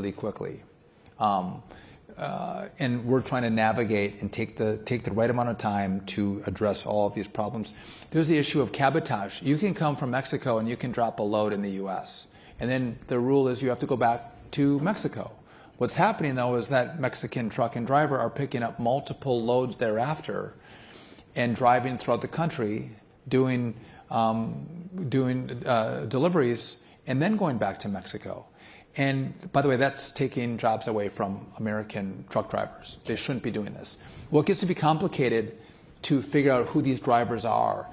really quickly. And we're trying to navigate and take the right amount of time to address all of these problems. There's the issue of cabotage. You can come from Mexico and you can drop a load in the U.S. And then the rule is you have to go back to Mexico. What's happening, though, is that Mexican truck and driver are picking up multiple loads thereafter and driving throughout the country, doing deliveries, and then going back to Mexico. And by the way, that's taking jobs away from American truck drivers. They shouldn't be doing this. Well, it gets to be complicated to figure out who these drivers are.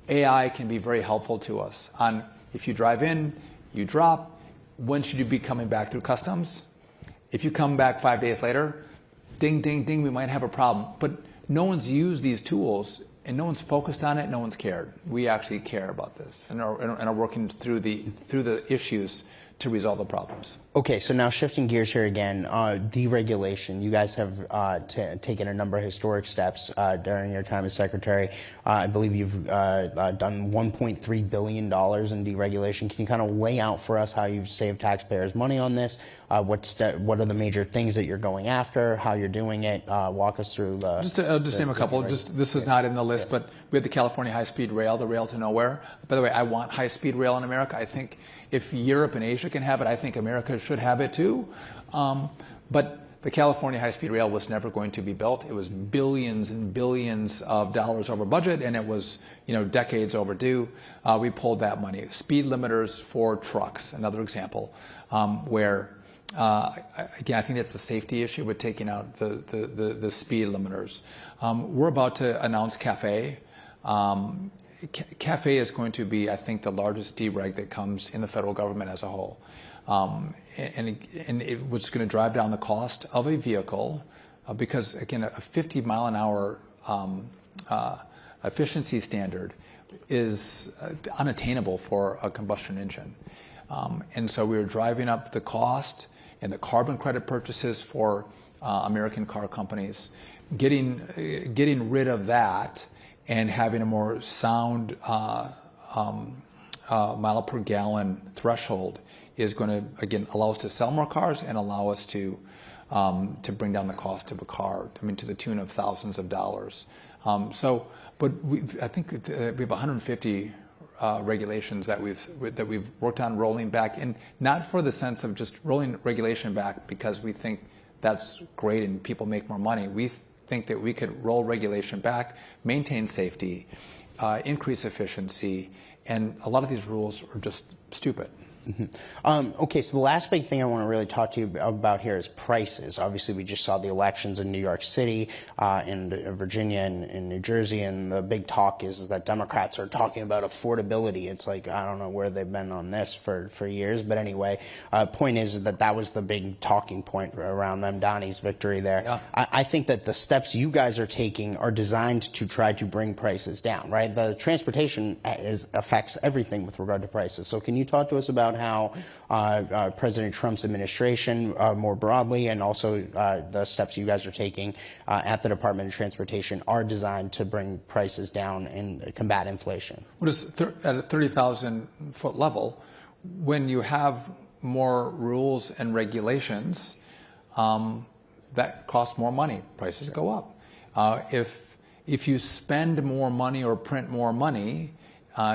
AI can be very helpful to us on if you drive in, you drop, when should you be coming back through customs? If you come back 5 days later, ding, ding, ding, we might have a problem. But no one's used these tools, and no one's focused on it, no one's cared. We actually care about this and are working through the issues to resolve the problems. Okay, so now shifting gears here again, deregulation. You guys have taken a number of historic steps during your time as secretary. I believe you've done $1.3 billion in deregulation. Can you kind of lay out for us how you've saved taxpayers money on this? What are the major things that you're going after? How you're doing it? Walk us through the. I'll just name a couple. This is not in the list, but we have the California high-speed rail, the rail to nowhere. By the way, I want high-speed rail in America. I think if Europe and Asia can have it, I think America should have it too. But the California high-speed rail was never going to be built. It was billions and billions of dollars over budget, and it was decades overdue. We pulled that money. Speed limiters for trucks, another example, where again, I think that's a safety issue with taking out the speed limiters. We're about to announce CAFE. CAFE is going to be, I think, the largest dereg that comes in the federal government as a whole. And it was going to drive down the cost of a vehicle because, again, a 50-mile-an-hour efficiency standard is unattainable for a combustion engine. And so we were driving up the cost and the carbon credit purchases for American car companies, getting rid of that and having a more sound mile per gallon threshold is going to, again, allow us to sell more cars and allow us to bring down the cost of a car, to the tune of thousands of dollars. But I think we have 150 regulations that we've worked on rolling back, and not for the sense of just rolling regulation back because we think that's great and people make more money. We think that we could roll regulation back, maintain safety, increase efficiency, and a lot of these rules are just stupid. Mm-hmm. Okay, so the last big thing I want to really talk to you about here is prices. Obviously, we just saw the elections in New York City, in Virginia, and in New Jersey, and the big talk is that Democrats are talking about affordability. It's like, I don't know where they've been on this for years, but anyway, point is that was the big talking point around Mamdani's victory there. Yeah. I think that the steps you guys are taking are designed to try to bring prices down, right? The transportation affects everything with regard to prices. So can you talk to us about how President Trump's administration more broadly and also the steps you guys are taking at the Department of Transportation are designed to bring prices down and combat inflation? Well, just at a 30,000-foot level, when you have more rules and regulations, that costs more money. Prices go up. If you spend more money or print more money,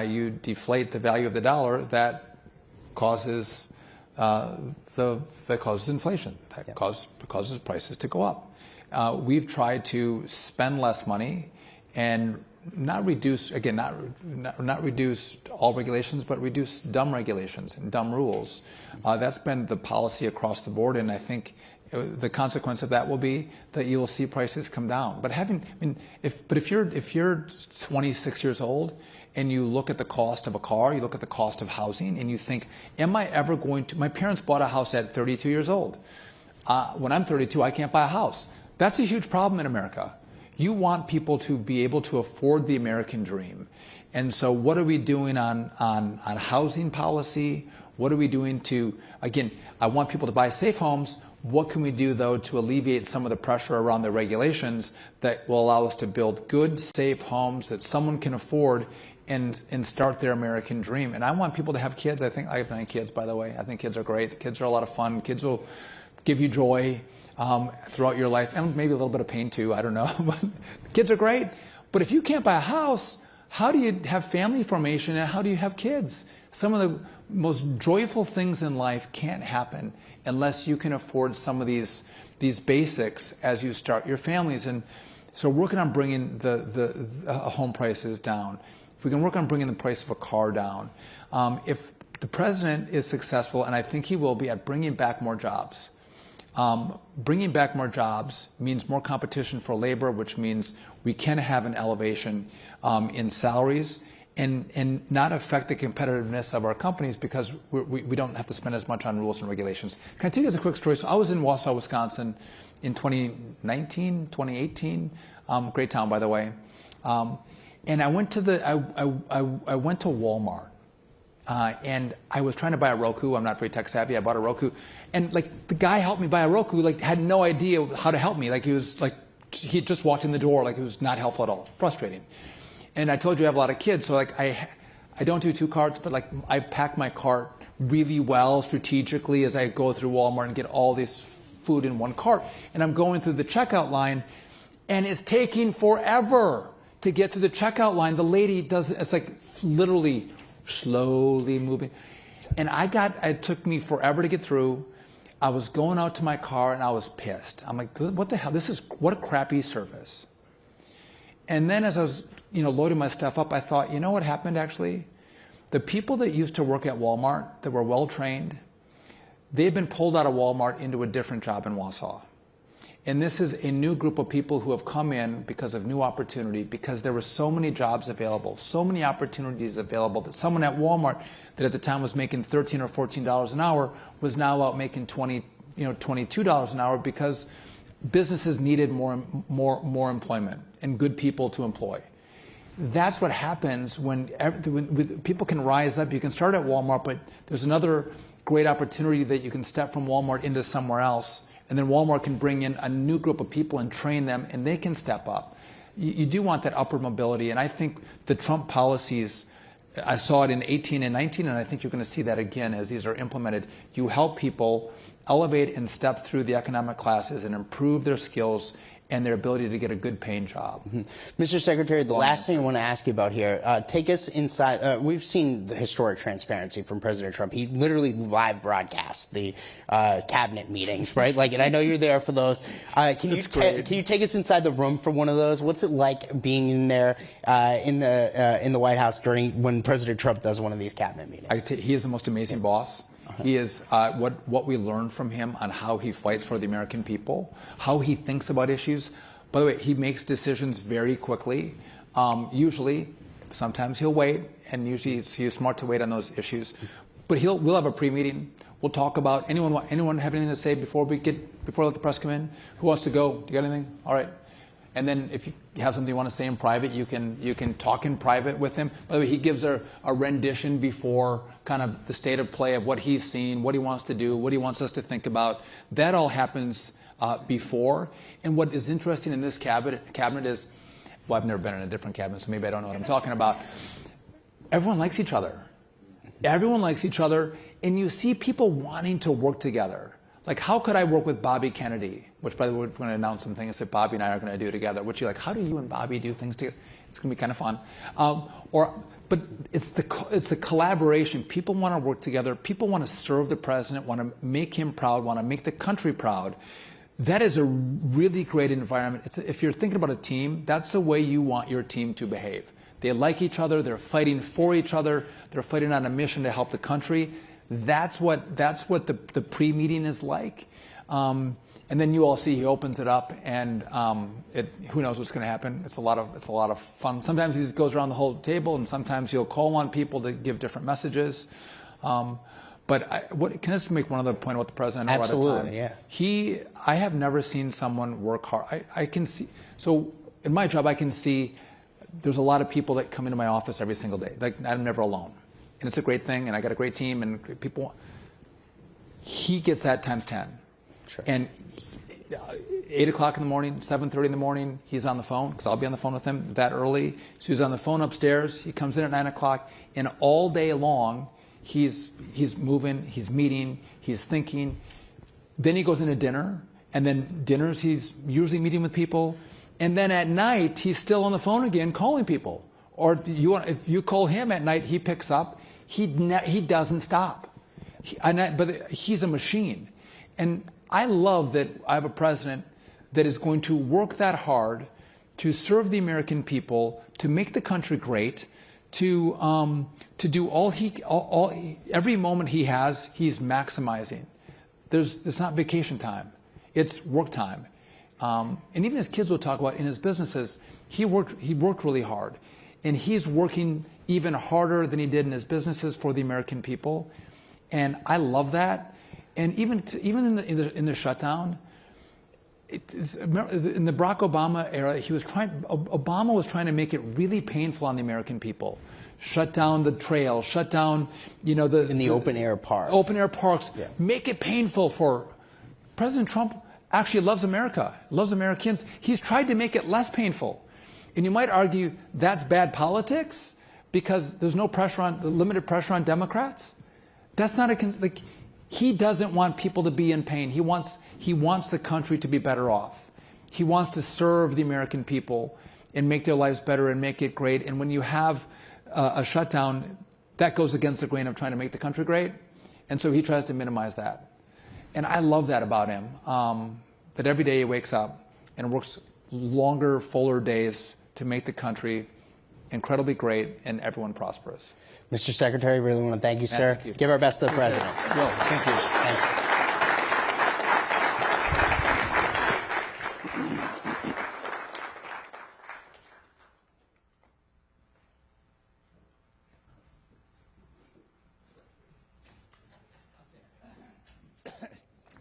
you deflate the value of the dollar. That causes inflation. That causes prices to go up. We've tried to spend less money and not reduce not reduce all regulations, but reduce dumb regulations and dumb rules. That's been the policy across the board, and I think the consequence of that will be that you will see prices come down. But if you're 26 years old and you look at the cost of a car, you look at the cost of housing, and you think, am I ever going to? My parents bought a house at 32 years old. When I'm 32, I can't buy a house. That's a huge problem in America. You want people to be able to afford the American dream. And so what are we doing on housing policy? What are we doing to, again, I want people to buy safe homes. What can we do, though, to alleviate some of the pressure around the regulations that will allow us to build good, safe homes that someone can afford and start their American dream? And I want people to have kids. I have 9 kids, by the way. I think kids are great. The kids are a lot of fun. Kids will give you joy throughout your life, and maybe a little bit of pain too, I don't know. But kids are great. But if you can't buy a house, how do you have family formation and how do you have kids? Some of the most joyful things in life can't happen unless you can afford some of these basics as you start your families. And so working on bringing the home prices down. If we can work on bringing the price of a car down. If the president is successful, and I think he will be, at bringing back more jobs. Bringing back more jobs means more competition for labor, which means we can have an elevation in salaries and not affect the competitiveness of our companies because we don't have to spend as much on rules and regulations. Can I tell you guys a quick story? So I was in Wausau, Wisconsin in 2019, 2018. Great town, by the way. And I went to I went to Walmart. And I was trying to buy a Roku. I'm not very tech savvy. I bought a Roku, and like the guy helped me buy a Roku. Like had no idea how to help me. Like he just walked in the door. Like it was not helpful at all. Frustrating. And I told you I have a lot of kids, so like I don't do 2 carts, but like I pack my cart really well strategically as I go through Walmart and get all this food in one cart. And I'm going through the checkout line, and it's taking forever to get to the checkout line. The lady does it's like literally slowly moving. And it took me forever to get through. I was going out to my car and I was pissed. I'm like, what the hell? What a crappy service. And then as I was, loading my stuff up, I thought, you know what happened actually? The people that used to work at Walmart that were well trained, they've been pulled out of Walmart into a different job in Wausau. And this is a new group of people who have come in because of new opportunity, because there were so many jobs available, so many opportunities available that someone at Walmart that at the time was making $13 or $14 an hour was now out making $22 an hour because businesses needed more employment and good people to employ. That's what happens when people can rise up. You can start at Walmart, but there's another great opportunity that you can step from Walmart into somewhere else. And then Walmart can bring in a new group of people and train them, and they can step up. You do want that upward mobility, and I think the Trump policies, I saw it in 18 and 19, and I think you're going to see that again as these are implemented. You help people elevate and step through the economic classes and improve their skills and their ability to get a good paying job. Mr. Secretary, the last thing I want to ask you about here, take us inside. We've seen the historic transparency from President Trump. He literally live broadcasts the cabinet meetings, right? And I know you're there for those. Can you take us inside the room for one of those? What's it like being in there in the White House when President Trump does one of these cabinet meetings? He is the most amazing boss. He is what we learned from him on how he fights for the American people, how he thinks about issues. By the way, he makes decisions very quickly. Usually, sometimes he'll wait, and usually he's smart to wait on those issues. But we'll have a pre-meeting. We'll talk about anyone have anything to say before we let the press come in. Who wants to go? Do you got anything? All right. And then if you have something you want to say in private, you can talk in private with him. By the way, he gives a rendition before kind of the state of play of what he's seen, what he wants to do, what he wants us to think about. That all happens before. And what is interesting in this cabinet is, well, I've never been in a different cabinet, so maybe I don't know what I'm talking about. Everyone likes each other. Everyone likes each other, and you see people wanting to work together. Like, how could I work with Bobby Kennedy? Which, by the way, we're going to announce some things that Bobby and I are going to do together. Which you're like, how do you and Bobby do things together? It's going to be kind of fun. But it's the collaboration. People want to work together. People want to serve the president, want to make him proud, want to make the country proud. That is a really great environment. If you're thinking about a team, that's the way you want your team to behave. They like each other. They're fighting for each other. They're fighting on a mission to help the country. That's what the pre-meeting is like. And then you all see he opens it up, and who knows what's going to happen. It's a lot of fun. Sometimes he just goes around the whole table, and sometimes he'll call on people to give different messages. But can I just make one other point about the president? Absolutely, yeah. I have never seen someone work hard. I can see. So in my job, I can see there's a lot of people that come into my office every single day. Like, I'm never alone. And it's a great thing, and I got a great team, and great people. He gets that times 10. Sure. And 8 o'clock in the morning, 7:30 in the morning, he's on the phone, because I'll be on the phone with him that early. So he's on the phone upstairs. He comes in at 9 o'clock, and all day long, he's moving, he's meeting, he's thinking. Then he goes into dinner, and then dinners he's usually meeting with people, and then at night he's still on the phone again calling people. Or if you call him at night, he picks up. He doesn't stop. But he's a machine. And I love that I have a president that is going to work that hard to serve the American people, to make the country great, to do every moment he has, he's maximizing. It's not vacation time. It's work time. And even his kids will talk about in his businesses, he worked really hard. And he's working even harder than he did in his businesses for the American people. And I love that. And even in the shutdown, in the Barack Obama era, Obama was trying to make it really painful on the American people. Shut down the trail, shut down, in the open air parks. Open air parks. Yeah. Make it painful for President Trump. Actually loves America, loves Americans. He's tried to make it less painful. And you might argue that's bad politics because there's no limited pressure on Democrats. That's not he doesn't want people to be in pain. He wants the country to be better off. He wants to serve the American people and make their lives better and make it great. And when you have a shutdown, that goes against the grain of trying to make the country great. And so he tries to minimize that. And I love that about him, that every day he wakes up and works longer, fuller days to make the country incredibly great and everyone prosperous. Mr. Secretary, really want to thank you, sir. Thank you. Give our best to the President. Will, thank you. Thank you.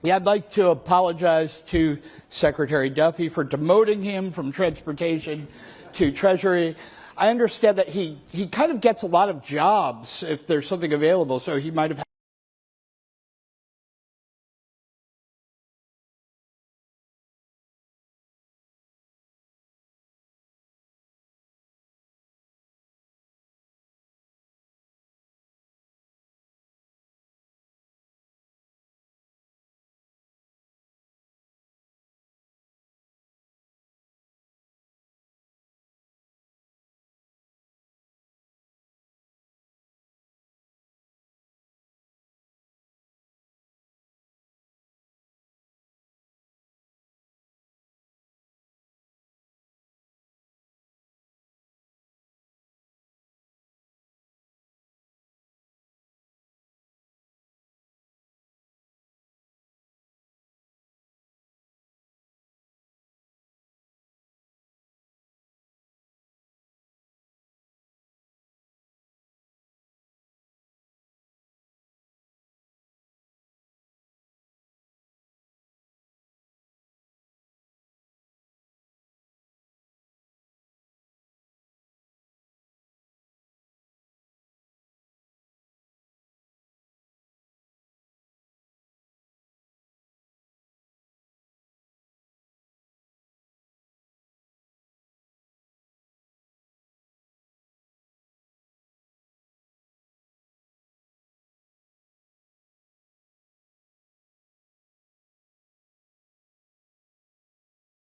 Yeah, I'd like to apologize to Secretary Duffy for demoting him from Transportation to Treasury. I understand that he kind of gets a lot of jobs if there's something available, so he might have